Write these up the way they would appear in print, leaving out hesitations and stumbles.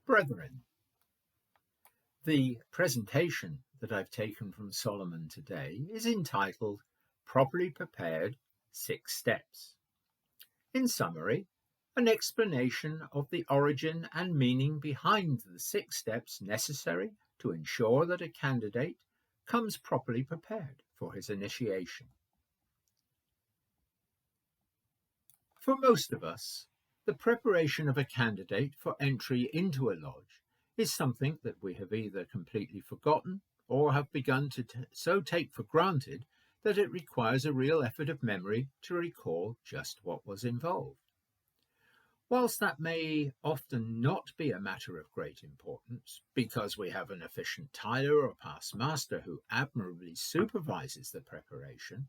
Brethren, the presentation that I've taken from Solomon today is entitled Properly Prepared 6 Steps. In summary, an explanation of the origin and meaning behind the 6 steps necessary to ensure that a candidate comes properly prepared for his initiation. For most of us, the preparation of a candidate for entry into a lodge is something that we have either completely forgotten or have begun to so take for granted that it requires a real effort of memory to recall just what was involved. Whilst that may often not be a matter of great importance, because we have an efficient tailor or past master who admirably supervises the preparation,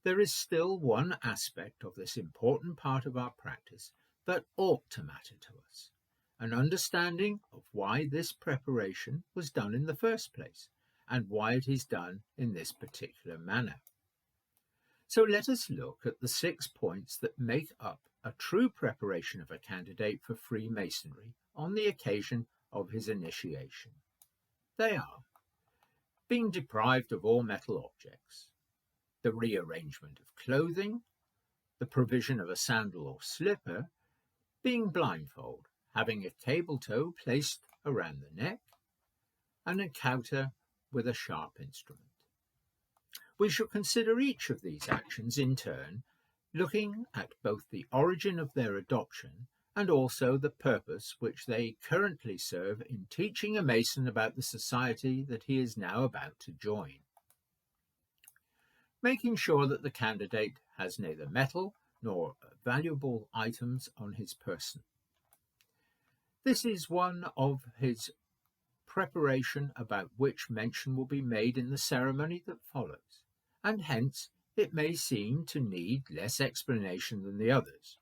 there is still one aspect of this important part of our practice that ought to matter to us, an understanding of why this preparation was done in the first place, and why it is done in this particular manner. So let us look at the 6 points that make up a true preparation of a candidate for Freemasonry on the occasion of his initiation. They are: being deprived of all metal objects, the rearrangement of clothing, the provision of a sandal or slipper, being blindfold, having a cable toe placed around the neck, an encounter with a sharp instrument. We shall consider each of these actions in turn, looking at both the origin of their adoption and also the purpose which they currently serve in teaching a Mason about the society that he is now about to join. Making sure that the candidate has neither metal nor valuable items on his person. This is one of his preparation about which mention will be made in the ceremony that follows, and hence it may seem to need less explanation than the others.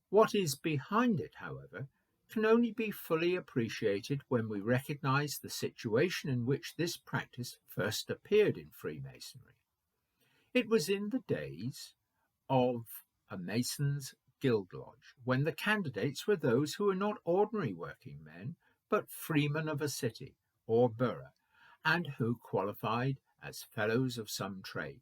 What is behind it, however, can only be fully appreciated when we recognize the situation in which this practice first appeared in Freemasonry. It was in the days of a Mason's Guild Lodge, when the candidates were those who were not ordinary working men, but freemen of a city or borough, and who qualified as fellows of some trade.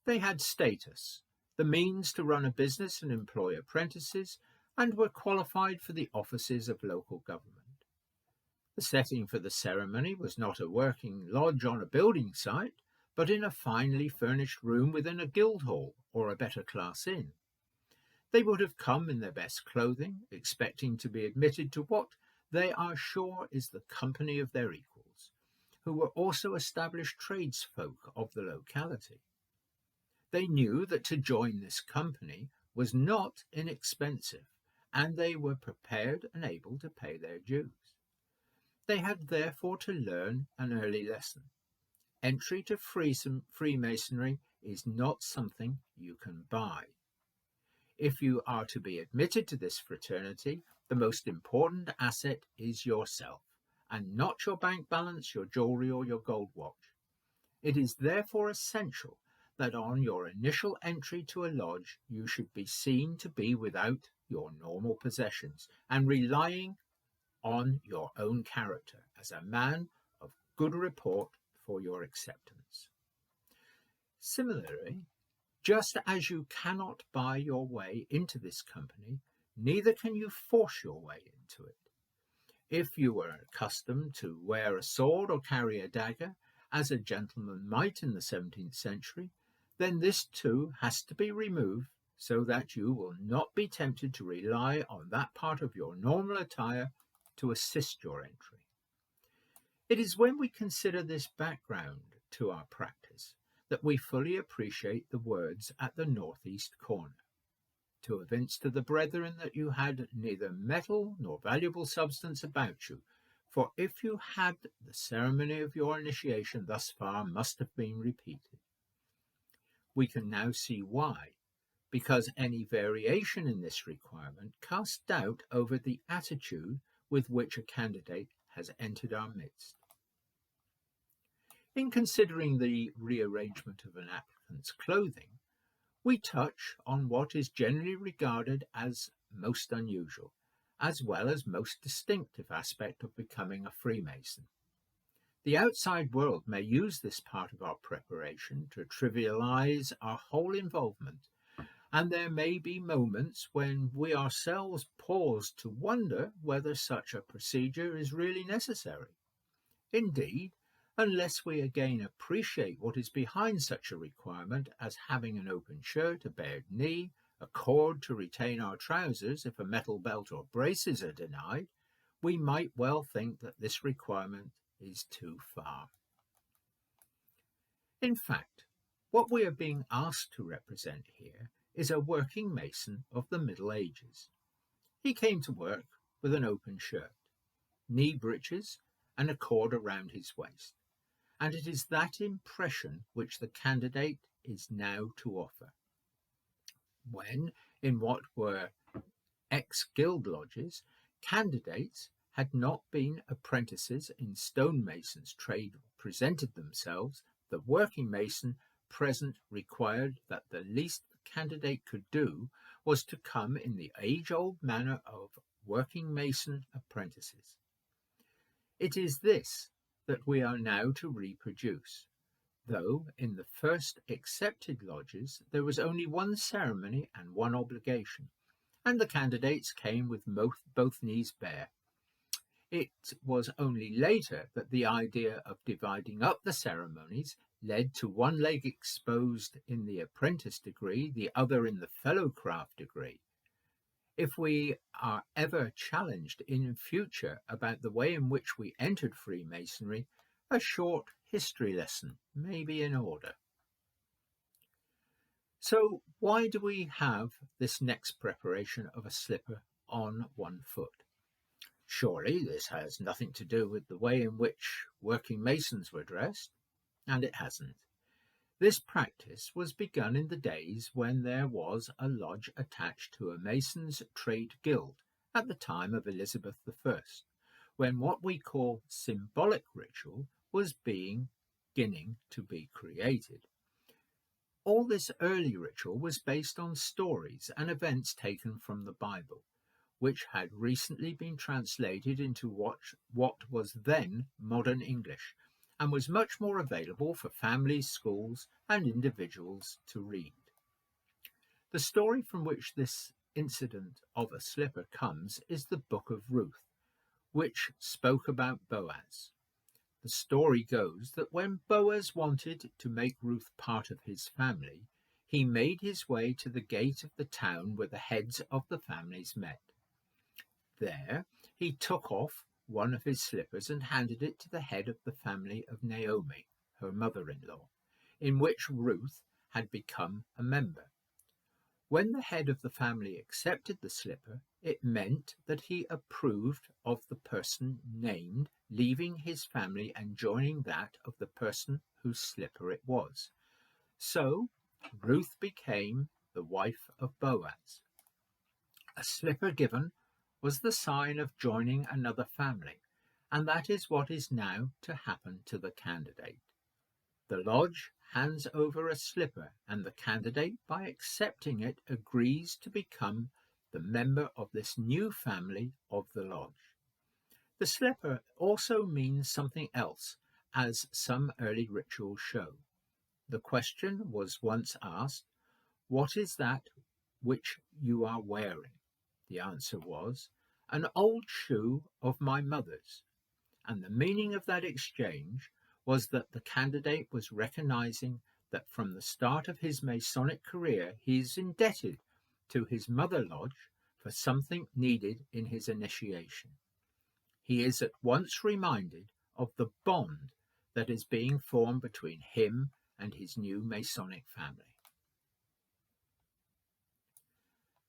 They had status, the means to run a business and employ apprentices, and were qualified for the offices of local government. The setting for the ceremony was not a working lodge on a building site, but in a finely furnished room within a guild hall or a better class inn. They would have come in their best clothing, expecting to be admitted to what they are sure is the company of their equals, who were also established tradesfolk of the locality. They knew that to join this company was not inexpensive, and they were prepared and able to pay their dues. They had therefore to learn an early lesson. Entry to Freemasonry is not something you can buy. If you are to be admitted to this fraternity, the most important asset is yourself, and not your bank balance, your jewelry, or your gold watch. It is therefore essential that on your initial entry to a lodge you should be seen to be without your normal possessions and relying on your own character as a man of good report for your acceptance. Similarly, just as you cannot buy your way into this company, neither can you force your way into it. If you were accustomed to wear a sword or carry a dagger, as a gentleman might in the 17th century, then this too has to be removed so that you will not be tempted to rely on that part of your normal attire to assist your entry. It is when we consider this background to our practice that we fully appreciate the words at the northeast corner. To evince to the brethren that you had neither metal nor valuable substance about you, for if you had, the ceremony of your initiation thus far must have been repeated. We can now see why, because any variation in this requirement casts doubt over the attitude with which a candidate has entered our midst. In considering the rearrangement of an applicant's clothing, we touch on what is generally regarded as most unusual, as well as most distinctive aspect of becoming a Freemason. The outside world may use this part of our preparation to trivialize our whole involvement, and there may be moments when we ourselves pause to wonder whether such a procedure is really necessary. Indeed, unless we again appreciate what is behind such a requirement as having an open shirt, a bared knee, a cord to retain our trousers if a metal belt or braces are denied, we might well think that this requirement is too far. In fact, what we are being asked to represent here is a working mason of the Middle Ages. He came to work with an open shirt, knee breeches, and a cord around his waist, and it is that impression which the candidate is now to offer. When, in what were ex-guild lodges, candidates had not been apprentices in stonemason's trade presented themselves, the working mason present required that the least the candidate could do was to come in the age-old manner of working mason apprentices. It is this that we are now to reproduce, though in the first accepted lodges there was only one ceremony and one obligation, and the candidates came with both knees bare. It was only later that the idea of dividing up the ceremonies led to one leg exposed in the apprentice degree, the other in the fellowcraft degree. If we are ever challenged in future about the way in which we entered Freemasonry, a short history lesson may be in order. So why do we have this next preparation of a slipper on one foot? Surely this has nothing to do with the way in which working masons were dressed, and it hasn't. This practice was begun in the days when there was a lodge attached to a mason's trade guild at the time of Elizabeth I, when what we call symbolic ritual was beginning to be created. All this early ritual was based on stories and events taken from the Bible, which had recently been translated into what was then modern English, and was much more available for families, schools, and individuals to read. The story from which this incident of a slipper comes is the Book of Ruth, which spoke about Boaz. The story goes that when Boaz wanted to make Ruth part of his family, he made his way to the gate of the town where the heads of the families met. There he took off one of his slippers and handed it to the head of the family of Naomi, her mother-in-law, in which Ruth had become a member. When the head of the family accepted the slipper, it meant that he approved of the person named leaving his family and joining that of the person whose slipper it was. So Ruth became the wife of Boaz. A slipper given was the sign of joining another family, and that is what is now to happen to the candidate. The lodge hands over a slipper, and the candidate, by accepting it, agrees to become the member of this new family of the lodge. The slipper also means something else, as some early rituals show. The question was once asked, "What is that which you are wearing?" The answer was, "An old shoe of my mother's." And the meaning of that exchange was that the candidate was recognizing that from the start of his Masonic career he is indebted to his mother lodge for something needed in his initiation. He is at once reminded of the bond that is being formed between him and his new Masonic family.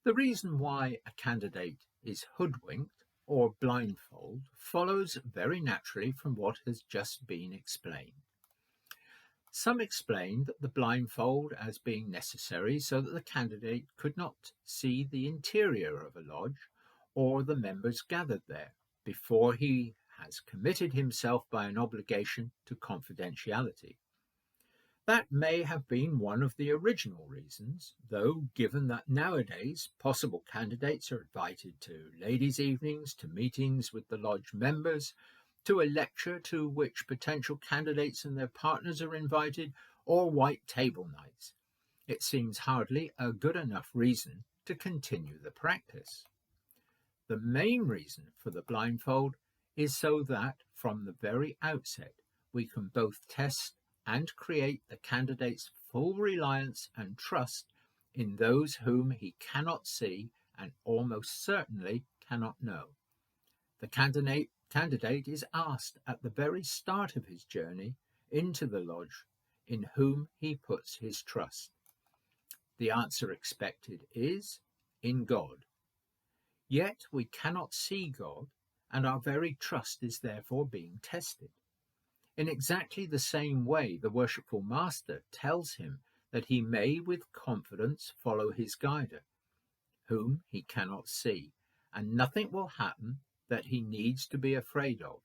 The reason why a candidate is hoodwinked or blindfold follows very naturally from what has just been explained. Some explain that the blindfold as being necessary so that the candidate could not see the interior of a lodge or the members gathered there before he has committed himself by an obligation to confidentiality. That may have been one of the original reasons, though given that nowadays possible candidates are invited to ladies' evenings, to meetings with the lodge members, to a lecture to which potential candidates and their partners are invited, or white table nights, it seems hardly a good enough reason to continue the practice. The main reason for the blindfold is so that from the very outset we can both test and create the candidate's full reliance and trust in those whom he cannot see and almost certainly cannot know. The candidate is asked at the very start of his journey into the lodge in whom he puts his trust. The answer expected is in God. Yet we cannot see God, and our very trust is therefore being tested. In exactly the same way, the worshipful master tells him that he may with confidence follow his guider, whom he cannot see, and nothing will happen that he needs to be afraid of.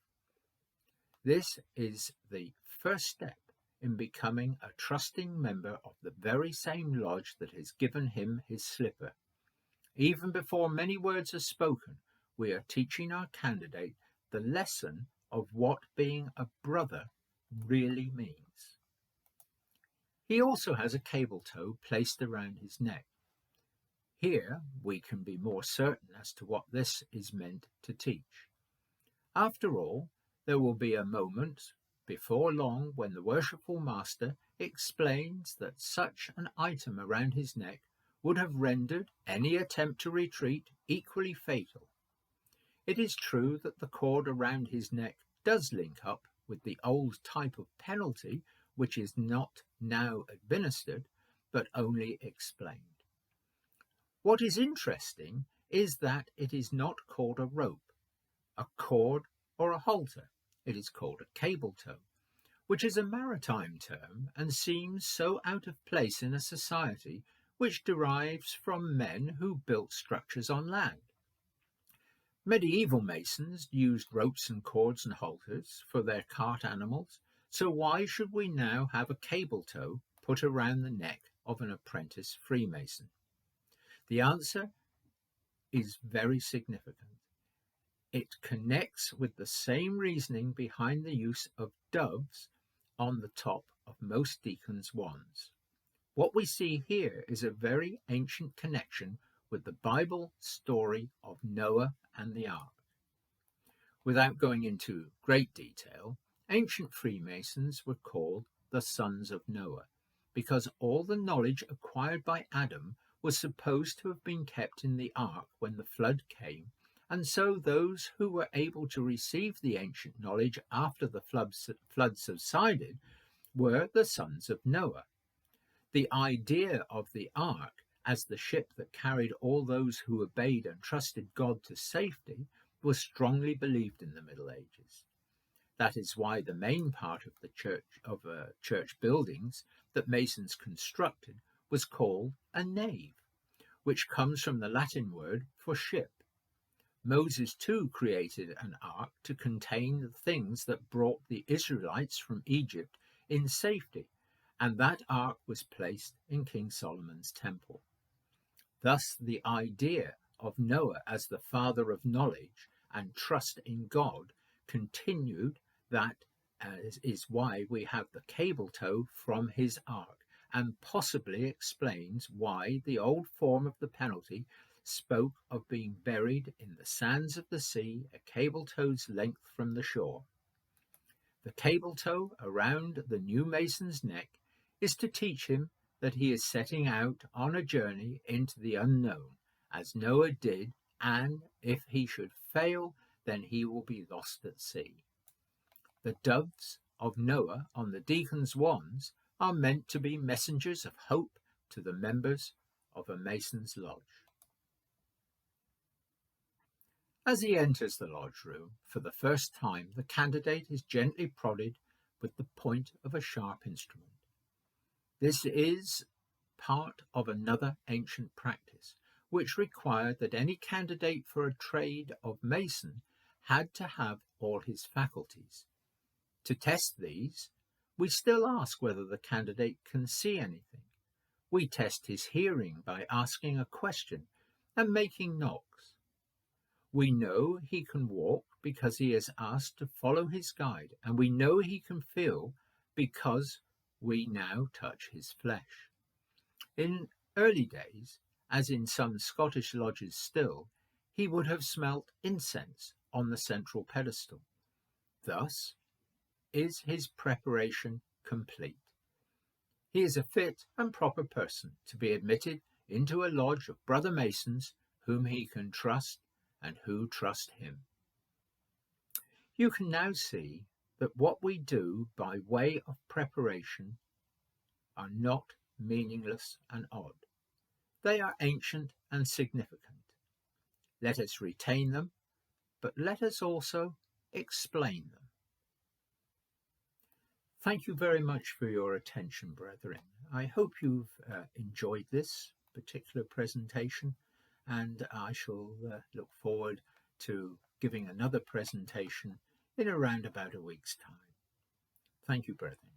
This is the first step in becoming a trusting member of the very same lodge that has given him his slipper. Even before many words are spoken, we are teaching our candidate the lesson of what being a brother really means. He also has a cable tow placed around his neck. Here we can be more certain as to what this is meant to teach. After all, there will be a moment before long when the worshipful master explains that such an item around his neck would have rendered any attempt to retreat equally fatal. It is true that the cord around his neck does link up with the old type of penalty which is not now administered, but only explained. What is interesting is that it is not called a rope, a cord, or a halter. It is called a cable tow, which is a maritime term and seems so out of place in a society which derives from men who built structures on land. Medieval masons used ropes and cords and halters for their cart animals, so why should we now have a cable tow put around the neck of an apprentice Freemason? The answer is very significant. It connects with the same reasoning behind the use of doves on the top of most deacons' wands. What we see here is a very ancient connection with the Bible story of Noah and the ark. Without going into great detail, ancient Freemasons were called the sons of Noah because all the knowledge acquired by Adam was supposed to have been kept in the ark when the flood came, and so those who were able to receive the ancient knowledge after the flood subsided were the sons of Noah. The idea of the ark as the ship that carried all those who obeyed and trusted God to safety was strongly believed in the Middle Ages. That is why the main part of the church buildings that Masons constructed was called a nave, which comes from the Latin word for ship. Moses too created an ark to contain the things that brought the Israelites from Egypt in safety, and that ark was placed in King Solomon's temple. Thus the idea of Noah as the father of knowledge and trust in God continued. That is why we have the cable tow from his ark, and possibly explains why the old form of the penalty spoke of being buried in the sands of the sea a cable tow's length from the shore. The cable tow around the new mason's neck is to teach him that he is setting out on a journey into the unknown, as Noah did, and if he should fail, then he will be lost at sea. The doves of Noah on the deacon's wands are meant to be messengers of hope to the members of a mason's lodge. As he enters the lodge room for the first time, the candidate is gently prodded with the point of a sharp instrument. This is part of another ancient practice, which required that any candidate for a trade of mason had to have all his faculties. To test these, We still ask whether the candidate can see anything. We test his hearing by asking a question and making knocks. We know he can walk because he is asked to follow his guide, and we know he can feel because we now touch his flesh. In early days, as in some Scottish lodges still, he would have smelt incense on the central pedestal. Thus is his preparation complete. He is a fit and proper person to be admitted into a lodge of brother Masons whom he can trust and who trust him. You can now see that what we do by way of preparation are not meaningless and odd. They are ancient and significant. Let us retain them, but let us also explain them. Thank you very much for your attention, brethren. I hope you've enjoyed this particular presentation, and I shall look forward to giving another presentation in around about a week's time. Thank you, brethren.